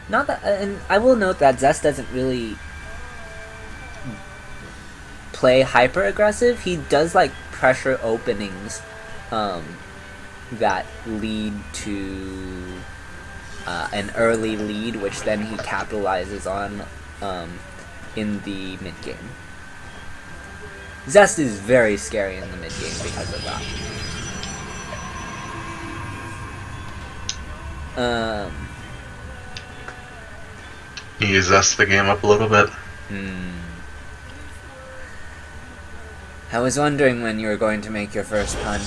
Not that, and I will note that Zest doesn't really play hyper aggressive. He does like pressure openings um, that lead to an early lead, which then he capitalizes on in the mid game. Zest is very scary in the mid game because of that. You zest the game up a little bit. I was wondering when you were going to make your first pun.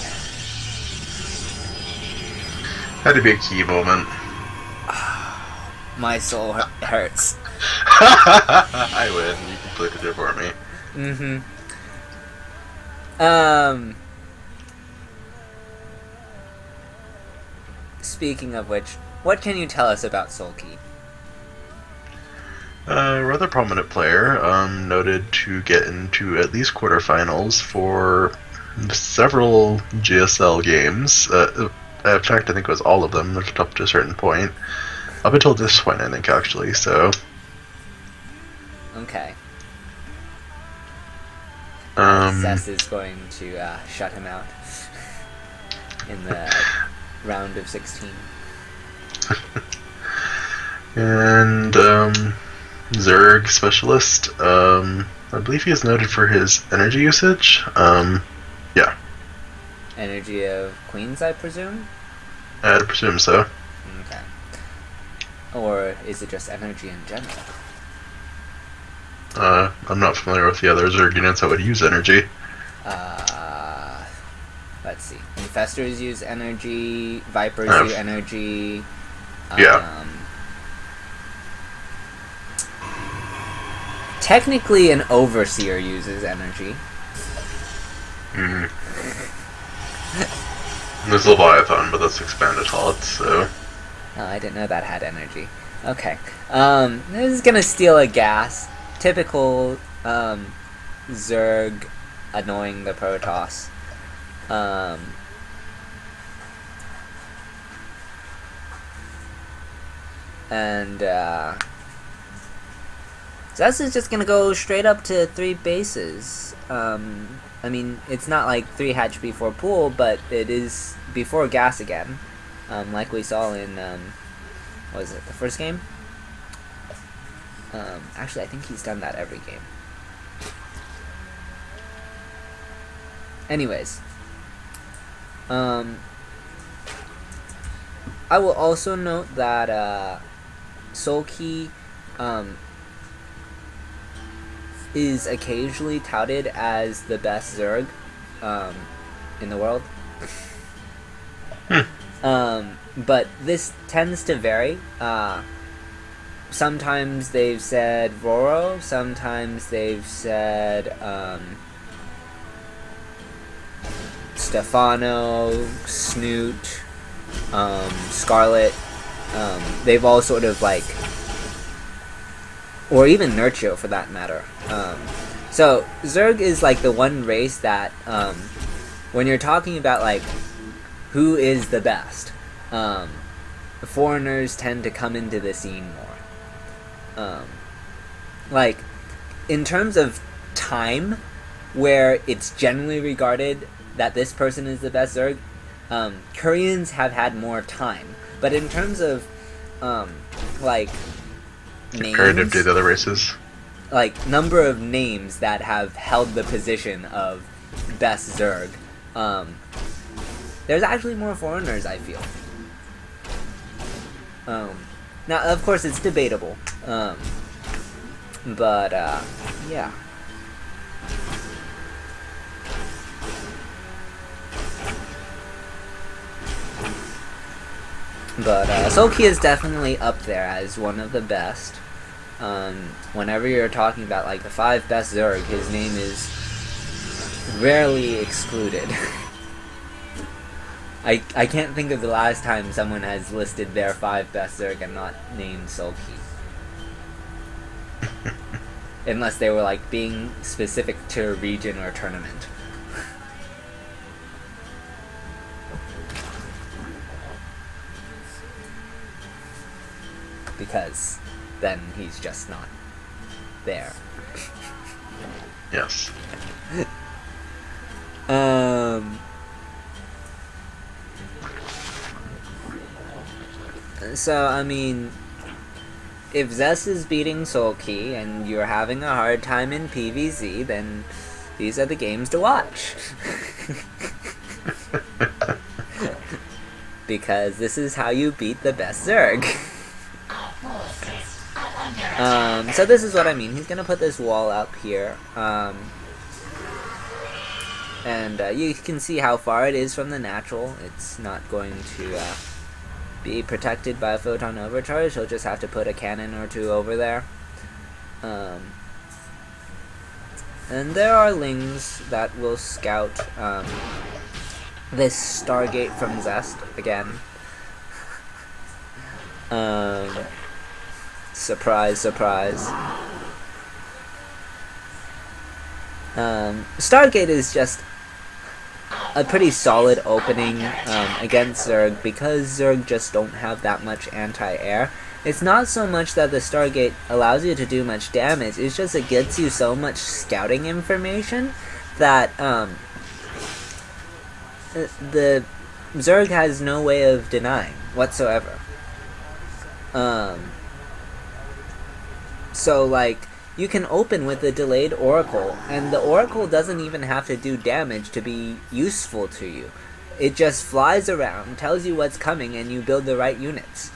Had to be a key moment. My soul hurts. I win. You completed it for me. Speaking of which, what can you tell us about Sulky? Rather prominent player, noted to get into at least quarterfinals for several GSL games. In fact, I think it was all of them, up to a certain point. Up until this point, I think, actually, so... Okay. Um, Zest is going to shut him out in the round of 16. and, Zerg specialist. I believe he is noted for his energy usage. Yeah. Energy of Queens, I presume? I'd presume so. Okay. Or is it just energy in general? I'm not familiar with the other Zerg units that would use energy. Let's see. Infestors use energy, Vipers use energy. Yeah. Technically, an Overseer uses energy. There's Leviathan, but that's expanded HOTS, so... Oh, I didn't know that had energy. Okay. This is gonna steal a gas. Typical, Zerg annoying the Protoss. Zest is just gonna go straight up to 3 bases. I mean, it's not like 3 hatch before pool, but it is before gas again. Like we saw in, what was it, the first game? Actually, I think he's done that every game. Anyways. I will also note that, Sulky, is occasionally touted as the best Zerg, in the world. But this tends to vary. Sometimes they've said Roro, sometimes they've said, Stefano, Snoot, Scarlet. They've all sort of like, or even Nurcho for that matter. So Zerg is like the one race that, when you're talking about like who is the best, foreigners tend to come into the scene more. Like in terms of time, where it's generally regarded that this person is the best Zerg, Koreans have had more time. But in terms of like Comparative names, to the other races. like number of names that have held the position of best Zerg, there's actually more foreigners, I feel. Now, of course, it's debatable, but yeah. But Sulky is definitely up there as one of the best. Whenever you're talking about like the 5 best Zerg, his name is rarely excluded. I can't think of the last time someone has listed their 5 best Zerg and not named Sulky. Unless they were like being specific to a region or tournament. because then he's just not there. Yes. So, I mean, if Zest is beating Soul Key and you're having a hard time in PvZ, then these are the games to watch. Because this is how you beat the best Zerg. So this is what I mean. He's gonna put this wall up here. And you can see how far it is from the natural. It's not going to be protected by a photon overcharge. He'll just have to put a cannon or two over there. And there are lings that will scout this Stargate from Zest again. Surprise, surprise. Stargate is just a pretty solid opening against Zerg because Zerg just don't have that much anti-air. It's not so much that the Stargate allows you to do much damage, it's just it gets you so much scouting information that the Zerg has no way of denying whatsoever. So, like, you can open with a delayed Oracle, and the Oracle doesn't even have to do damage to be useful to you. It just flies around, tells you what's coming, and you build the right units.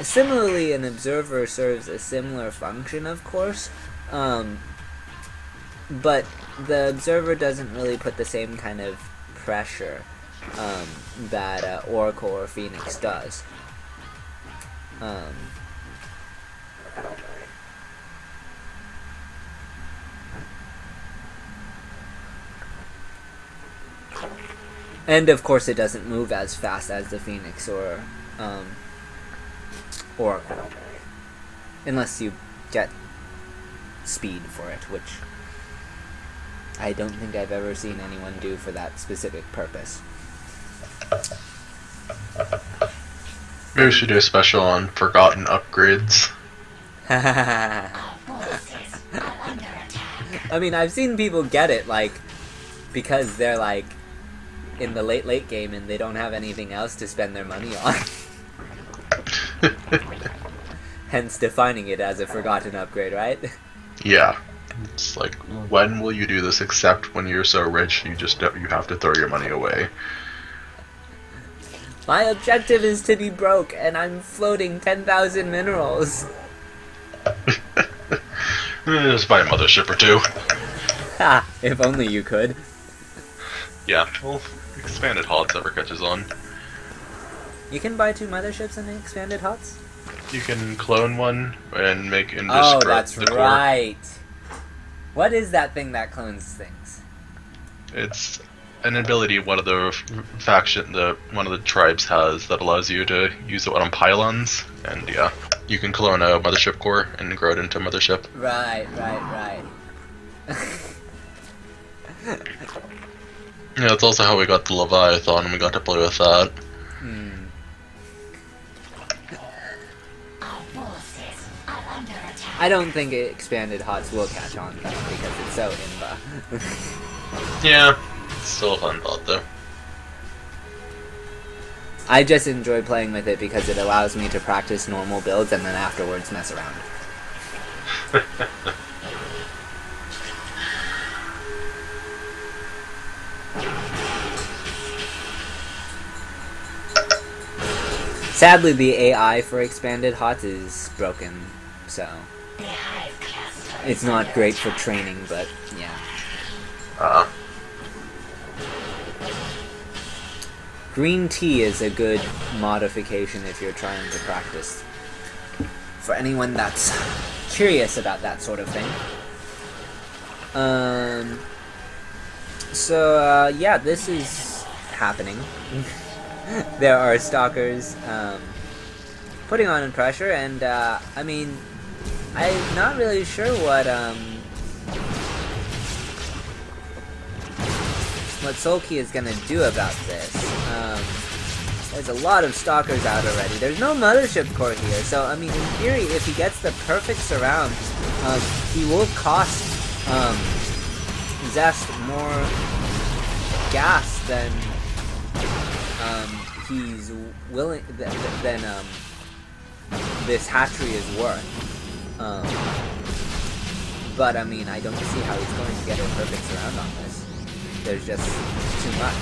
Similarly, an Observer serves a similar function, of course, but the Observer doesn't really put the same kind of pressure that Oracle or Phoenix does. And of course it doesn't move as fast as the Phoenix or Oracle. Unless you get speed for it, which I don't think I've ever seen anyone do for that specific purpose. Maybe we should do a special on forgotten upgrades. I mean, I've seen people get it, like, because they're, like, in the late game and they don't have anything else to spend their money on. Hence defining it as a forgotten upgrade, right? Yeah. It's like, when will you do this except when you're so rich you have to throw your money away? My objective is to be broke, and I'm floating 10,000 minerals. Just buy a mothership or two. Ha! If only you could. Yeah, well, expanded HOTS never catches on. You can buy 2 motherships in the expanded HOTS? You can clone one and make and Oh, just that's the core. right. What is that thing that clones things? It's an ability one of the one of the tribes has that allows you to use it on pylons, and yeah, you can clone a mothership core and grow it into a mothership. Right. Yeah, that's also how we got the Leviathan, and we got to play with that. I don't think expanded HOTS will catch on though, because it's so imba. Yeah, it's still a fun thought though. I just enjoy playing with it because it allows me to practice normal builds and then afterwards mess around. Sadly, the AI for expanded HOTS is broken, so it's not great for training, but yeah. Green tea is a good modification if you're trying to practice. For anyone that's curious about that sort of thing. Yeah, this is happening. There are stalkers putting on pressure, and I mean, I'm not really sure what Soulkey is gonna do about this. There's a lot of Stalkers out already. There's no Mothership Core here, so I mean, in theory, if he gets the perfect surround, he will cost Zest more gas than he's willing than this hatchery is worth. But I mean, I don't see how he's going to get a perfect surround on this. There's just too much.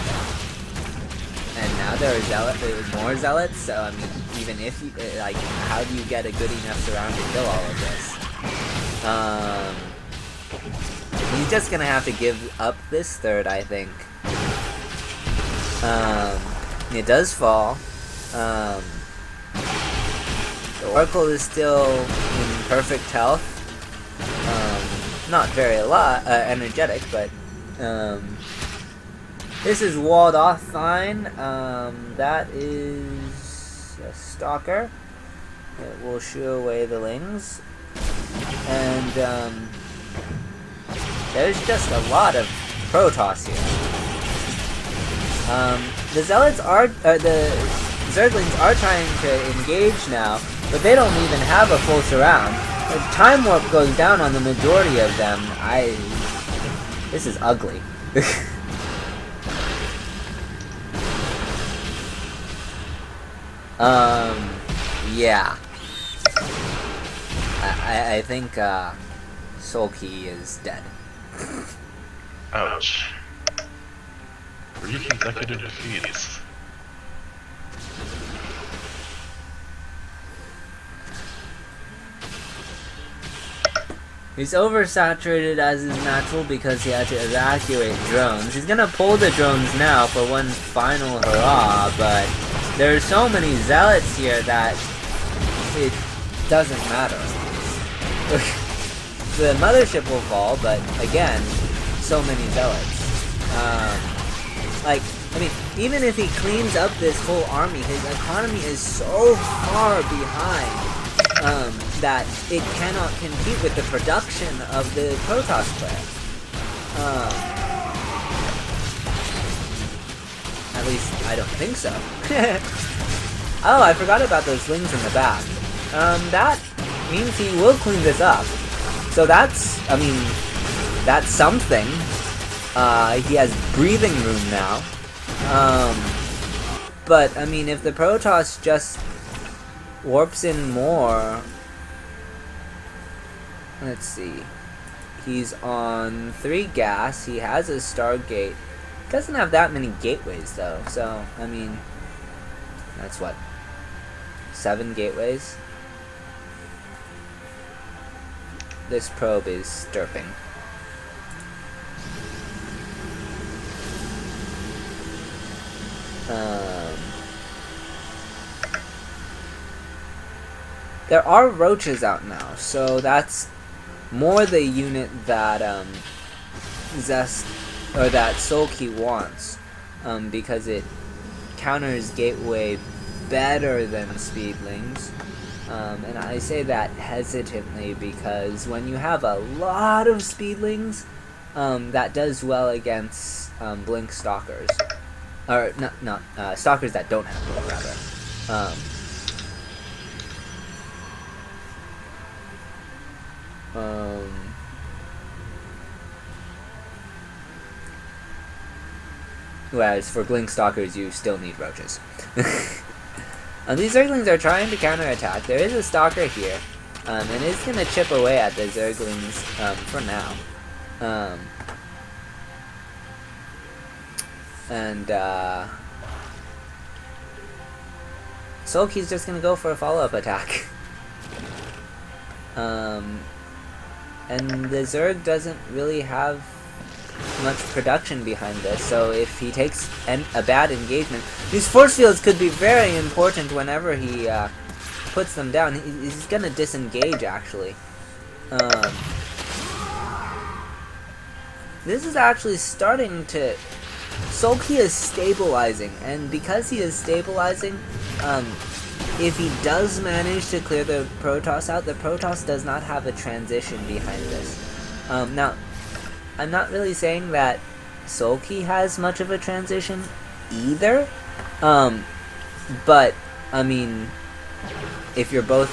And now there are more zealots, so I mean, even if you, like, how do you get a good enough surround to kill all of this? He's just gonna have to give up this third, I think. It does fall. The Oracle is still in perfect health. Not very energetic, but this is walled off fine. That is a Stalker. It will shoo away the Lings. And there's just a lot of Protoss here. The Zealots are, the Zerglings are trying to engage now, but they don't even have a full surround. If Time Warp goes down on the majority of them, this is ugly. Yeah. I think, Sulky is dead. Ouch. 3 consecutive defeats. He's oversaturated as is natural because he had to evacuate drones. He's gonna pull the drones now for one final hurrah, but there are so many zealots here that it doesn't matter. The mothership will fall, but again, so many zealots. Like, I mean, even if he cleans up this whole army, his economy is so far behind that it cannot compete with the production of the Protoss player. At least, I don't think so. Oh, I forgot about those Lings in the back. That means he will clean this up. So that's, I mean, that's something. He has breathing room now. But, I mean, if the Protoss just warps in more... Let's see. He's on 3 gas. He has a Stargate. Doesn't have that many gateways, though. So, I mean... That's what? 7 gateways? This probe is stirping. There are roaches out now, so that's more the unit that Zest or that Sulky wants, because it counters gateway better than Speedlings. And I say that hesitantly because when you have a lot of Speedlings, that does well against Blink Stalkers. Or, not Stalkers that don't have Blink, rather. Whereas for Blink Stalkers, you still need roaches. These Zerglings are trying to counterattack. There is a Stalker here, and it's going to chip away at the Zerglings for now. Sulky's just going to go for a follow-up attack. And the Zerg doesn't really have much production behind this, so if he takes a bad engagement, these force fields could be very important whenever he puts them down. He's gonna disengage, actually. This is actually starting to... Sulky is stabilizing, and because he is stabilizing, if he does manage to clear the Protoss out, the Protoss does not have a transition behind this. Now, I'm not really saying that Sulky has much of a transition either, But I mean, if you're both